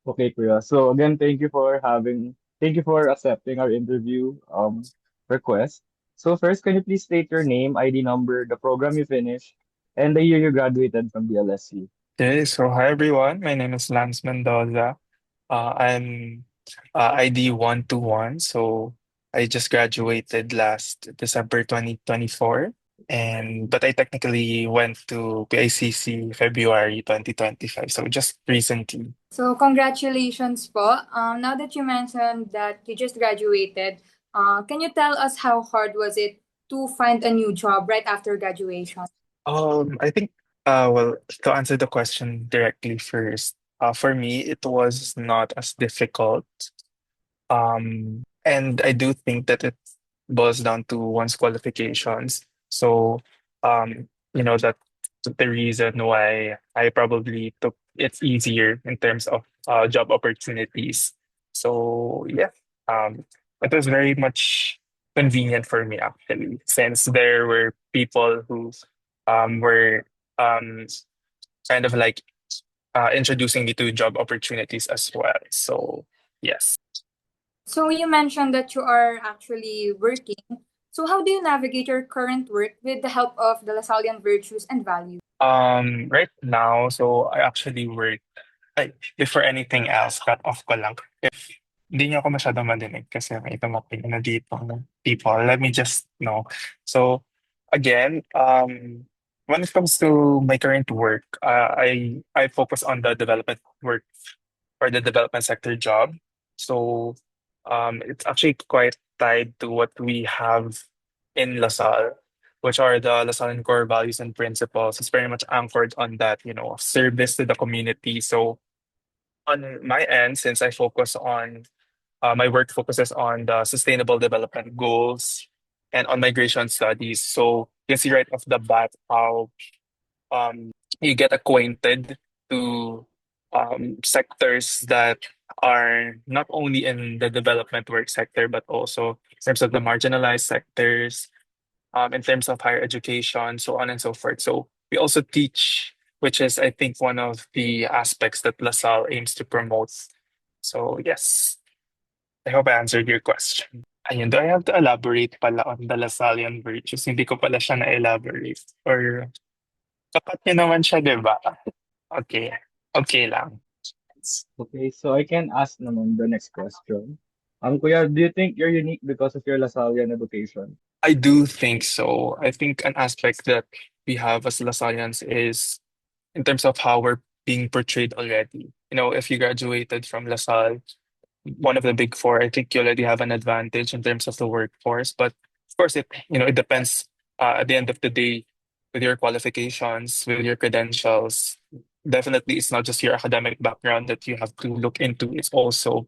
Okay, Kuya. So again, thank you for accepting our interview request. So first, can you please state your name, ID number, the program you finished, and the year you graduated from the LSC? Okay, so hi everyone. My name is Lance Mendoza. I'm ID 121. So I just graduated last December 2024. But I technically went to PICC February 2025. So just recently. So congratulations po. Now that you mentioned that you just graduated, can you tell us how hard was it to find a new job right after graduation? I think well, to answer the question directly first, for me it was not as difficult. And I do think that it boils down to one's qualifications. So, that's the reason why I probably took it easier in terms of job opportunities. So, yeah, um, it was very much convenient for me actually, since there were people who were um, kind of like introducing me to job opportunities as well. So, yes. So you mentioned that you are actually working. So how do you navigate your current work with the help of the Lasallian virtues and values? Right now, so I actually work, ay, before anything else, cut off ko lang. If hindi niyo ako masyadong madinig kasi may tumating na dito ng people, let me just know. So, again, when it comes to my current work, I focus on the development work or the development sector job. So, it's actually quite tied to what we have in LaSalle, which are the LaSallian core values and principles. It's very much anchored on that, service to the community. So on my end, since I focus on my work focuses on the sustainable development goals and on migration studies. So you can see right off the bat how you get acquainted to sectors that are not only in the development work sector, but also in terms of the marginalized sectors, in terms of higher education, so on and so forth. So we also teach, which is, I think, one of the aspects that LaSalle aims to promote. So yes, I hope I answered your question. Ayun, do I have to elaborate pala on the Lasallian virtues? Hindi ko pala siya na-elaborate. Or kapat niya naman siya, di ba? Okay. Okay lang. Okay, so I can ask naman the next question. Kuya, do you think you're unique because of your Lasallian education? I do think so. I think an aspect that we have as Lasallians is in terms of how we're being portrayed already. If you graduated from LaSalle, one of the big four, I think you already have an advantage in terms of the workforce. But of course, it depends at the end of the day with your qualifications, with your credentials. Definitely, it's not just your academic background that you have to look into. It's also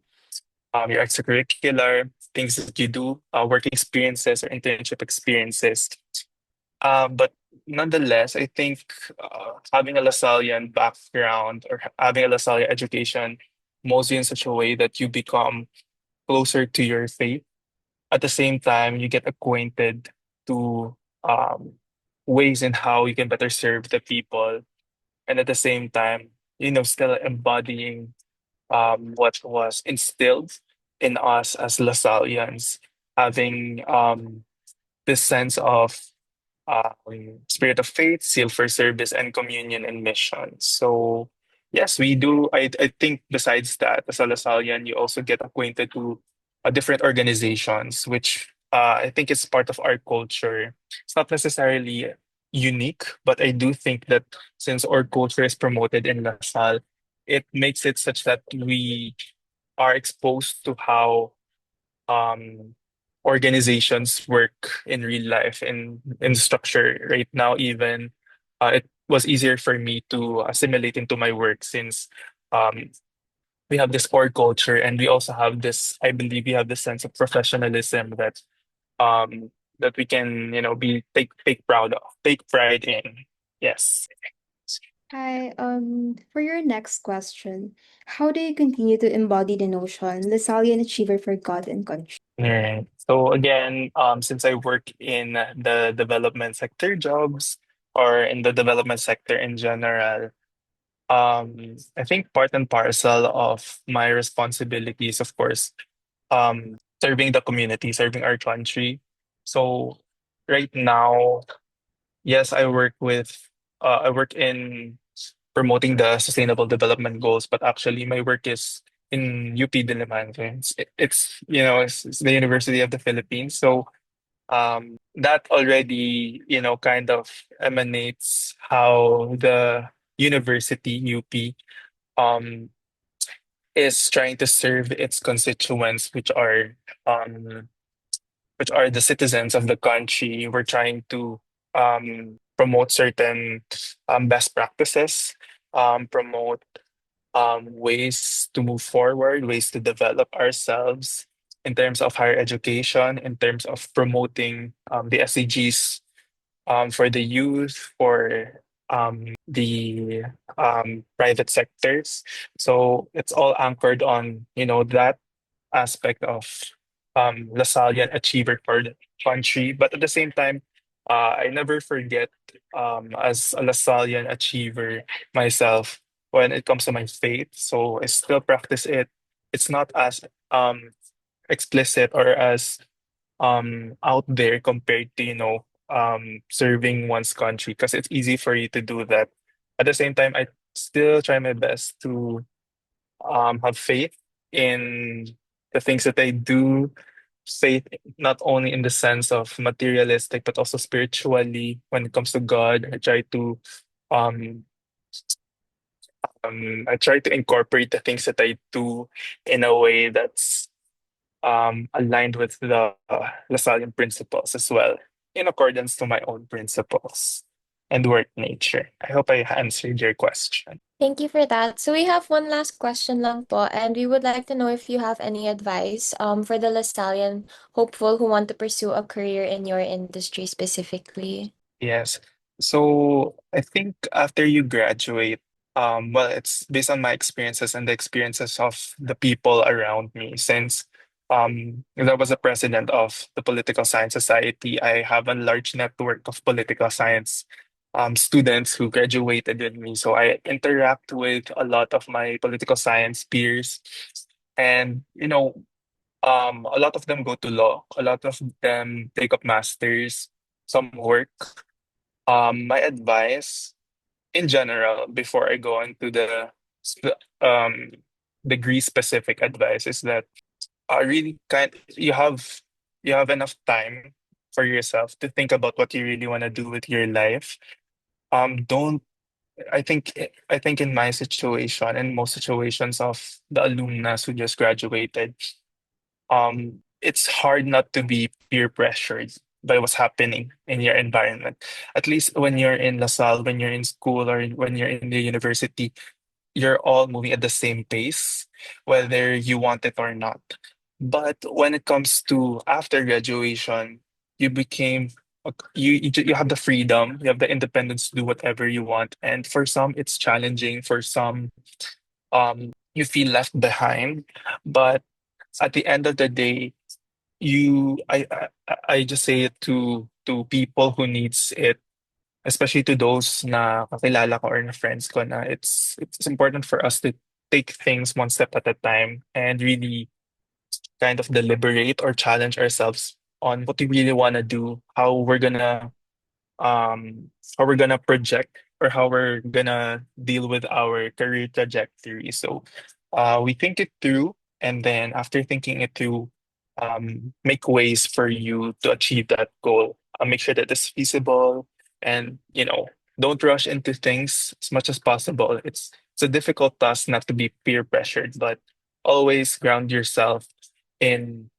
your extracurricular things that you do, work experiences or internship experiences. But nonetheless, I think having a Lasallian background or having a Lasallian education molds you in such a way that you become closer to your faith. At the same time, you get acquainted to ways in how you can better serve the people. And at the same time, still embodying what was instilled in us as Lasallians, having this sense of spirit of faith, seal for service, and communion and mission. So, yes, we do. I think besides that, as a Lasallian, you also get acquainted to different organizations, which I think is part of our culture. It's not necessarily unique, but I do think that since our culture is promoted in LaSalle, it makes it such that we are exposed to how um, organizations work in real life and in structure right now. Even it was easier for me to assimilate into my work since um, we have this core culture and we also have this, I believe we have this sense of professionalism that we can be take proud of, take pride in. Yes. Hi, for your next question, how do you continue to embody the notion, Lasallian achiever for God and country? Right. So again, since I work in the development sector jobs or in the development sector in general, I think part and parcel of my responsibilities, of course, serving the community, serving our country. So right now, yes, I work in promoting the Sustainable Development Goals, but actually my work is in UP Diliman. It's the University of the Philippines. So that already, kind of emanates how the university UP um is trying to serve its constituents, um which are the citizens of the country. We're trying to promote certain best practices, promote ways to move forward, ways to develop ourselves in terms of higher education, in terms of promoting the SDGs for the youth, for the private sectors. So it's all anchored on, that aspect of Lasallian achiever for the country. But at the same time, I never forget as a Lasallian achiever myself when it comes to my faith. So I still practice it. It's not as explicit or as out there compared to, serving one's country because it's easy for you to do that. At the same time, I still try my best to have faith in the things that I do, faith not only in the sense of materialistic, but also spiritually when it comes to God. Um, I try to incorporate the things that I do in a way that's aligned with the Lasallian principles as well, in accordance to my own principles and work nature. I hope I answered your question. Thank you for that. So we have one last question lang po, and we would like to know if you have any advice for the Lasallian hopeful who want to pursue a career in your industry specifically. Yes. So I think after you graduate, well, it's based on my experiences and the experiences of the people around me. Since I was a president of the Political Science Society, I have a large network of political science students who graduated with me. So I interact with a lot of my political science peers, and a lot of them go to law. A lot of them take up masters. Some work. My advice in general, before I go into the degree specific advice, is that really you have enough time for yourself to think about what you really want to do with your life. Don't I think in my situation and most situations of the alumni who just graduated, it's hard not to be peer pressured by what's happening in your environment. At least when you're in LaSalle, when you're in school, or when you're in the university, you're all moving at the same pace, whether you want it or not. But when it comes to after graduation, you became you have the freedom, you have the independence to do whatever you want. And for some, it's challenging. For some, you feel left behind. But at the end of the day, you I just say it to people who needs it, especially to those na kakilala ko or na friends ko, na it's important for us to take things one step at a time and really kind of deliberate or challenge ourselves on what we really want to do, how we're gonna project or how we're gonna deal with our career trajectory. So we think it through, and then after thinking it through, make ways for you to achieve that goal. Make sure that it's feasible, and don't rush into things as much as possible. It's a difficult task not to be peer pressured, but always ground yourself in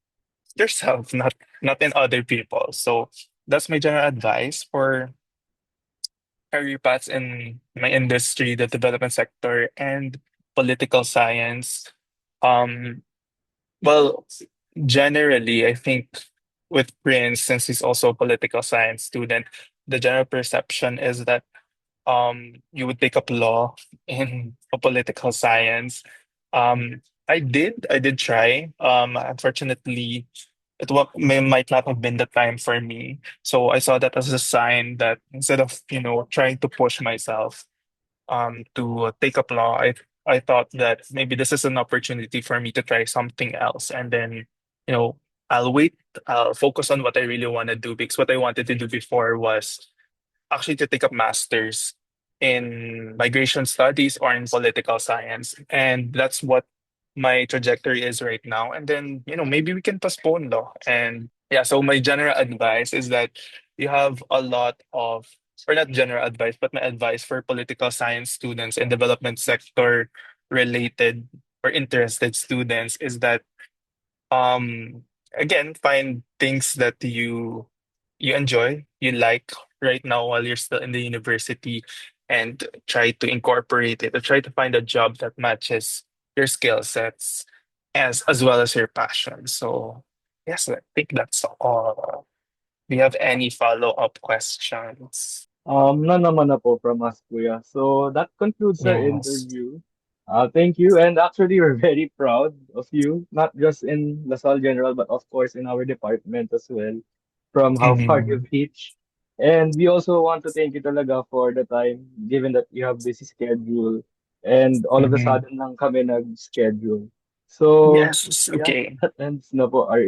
yourself, not in other people. So that's my general advice for career paths in my industry, the development sector, and political science. Um, well, generally, I think with Prince, since he's also a political science student, the general perception is that you would take up law in a political science. I did try. Unfortunately, might not have been the time for me. So I saw that as a sign that instead of trying to push myself, to take up law, I thought that maybe this is an opportunity for me to try something else, and then you know I'll wait. I'll focus on what I really want to do, because what I wanted to do before was actually to take up masters in migration studies or in political science, and that's what my trajectory is right now. And then maybe we can postpone law. And yeah, so my general advice is that you have a lot of, or not general advice, but my advice for political science students and development sector related or interested students is that um again, find things that you enjoy, you like right now while you're still in the university, and try to incorporate it, or try to find a job that matches your skill sets as well as your passion. So yes, I think that's all. Do you have any follow-up questions? None naman na po from us, Kuya. So that concludes our Yes. interview. Thank you. And actually, we're very proud of you, not just in LaSalle General, but of course in our department as well, from how far Mhm. you've reached. And we also want to thank you talaga for the time, given that you have busy schedule, and all of a Mhm. sudden lang kami nag-schedule. So, Yes, yeah, okay. that ends na po our